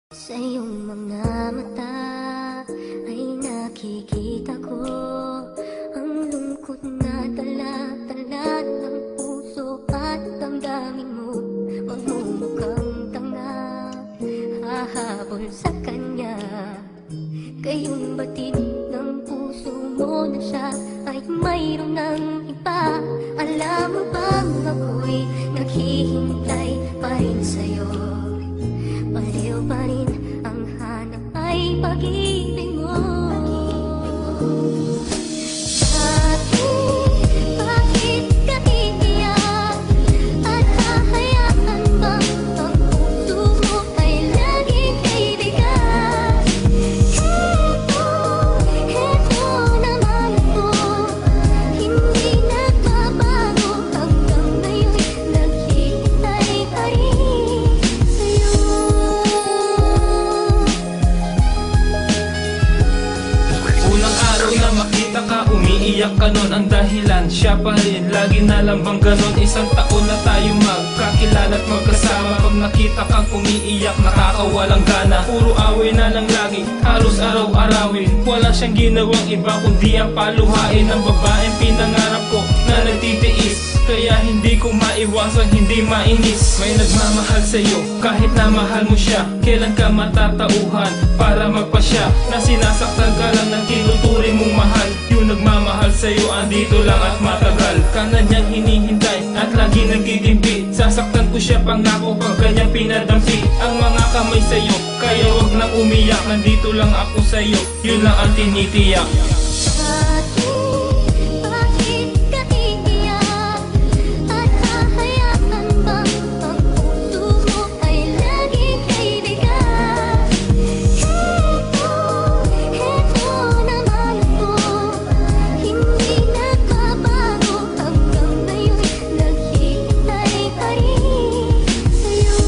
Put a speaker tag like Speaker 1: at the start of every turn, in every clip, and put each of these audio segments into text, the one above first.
Speaker 1: Sa iyong mga mata ay nakikita ko ang lungkot na talat-talat ng puso at damdamin mo. Magmumukhang tanga, hahabol sa kanya. Kayong batid ng puso mo na siya ay mayroon ng iba. Alam mo bang ako'y naghihintay pa rin sa'yo? Pareho pa rin ang hanap ay pag-ibig mo. Bakit ka iiyak? At hahayaan bang ang puso mo ay laging kaibigan? Heto naman ako, hindi nagbabago hanggang ngayon, naghihintay pa rin sa'yo.
Speaker 2: Unang araw na makita ka, umiiyak ka nun. Ang dahilan, siya pa rin, lagi na lang bang ganon? Isang taon na tayo magkakilala at magkasama. Pag nakita kang umiiyak, nakakawalang gana. Puro away na lang lagi, halos araw-arawin. Wala siyang ginawang iba kundi ang paluhain ng babaeng pinangarap ko na nagtitiis. Kaya hindi ko maiwasang hindi mainis. May nagmamahal sa'yo kahit na mahal mo siya. Kailan ka matatauhan para magpasya na sinasaktan ka lang ng tinuturing mong mahal? Yung nagmamahal sa'yo andito lang at matagal ka na niyang hinihintay at lagi nagigimpi. Sasaktan ko siya, pangako pag kanyang pinadampi ang mga kamay sa'yo. Kaya wag nang umiyak, nandito lang ako sa'yo. Yun lang ang tinitiyak.
Speaker 1: Bakit ka iiyak? At hahayaan bang ang puso mo ay laging kaibigan? Heto naman ako, hindi nagbabago hanggang ngayon, naghihintay pa rin sa'yo.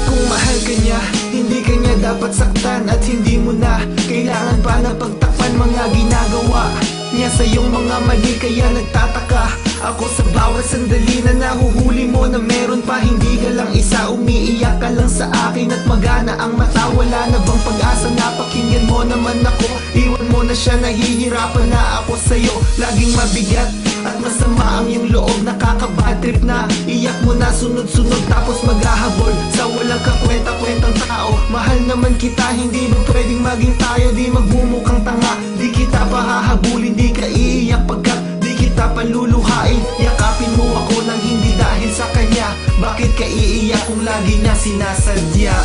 Speaker 3: Kung mahal ka niya, hindi ka niya dapat saktan. At hindi mo na kailangan pa na pagtakpan mga ginagawa niya sa iyong mga mali. Kaya nagtataka ako sa bawat sandali na nahuhuli mo na meron pa. Hindi ka lang isa, umiiyak ka lang sa akin at magana ang mata. Wala na bang pag-asa na pakinggan mo naman ako? Iwan mo na siya, nahihirapan na ako sa'yo. Laging mabigat at masama ang iyong loob, nakaka-bad trip na. Iyak mo na sunod-sunod tapos maghahabol sa walang kakwenta-kwentang tao. Mahal naman kita, hindi ba pwedeng maging tayo? Di magbumukhang tanga, di kita pahahabulin. Di ka iiyak pagkat di kita paluluhain. Yakapin mo ako nang hindi dahil sa kanya. Bakit ka iiyak kung lagi niya sinasadya?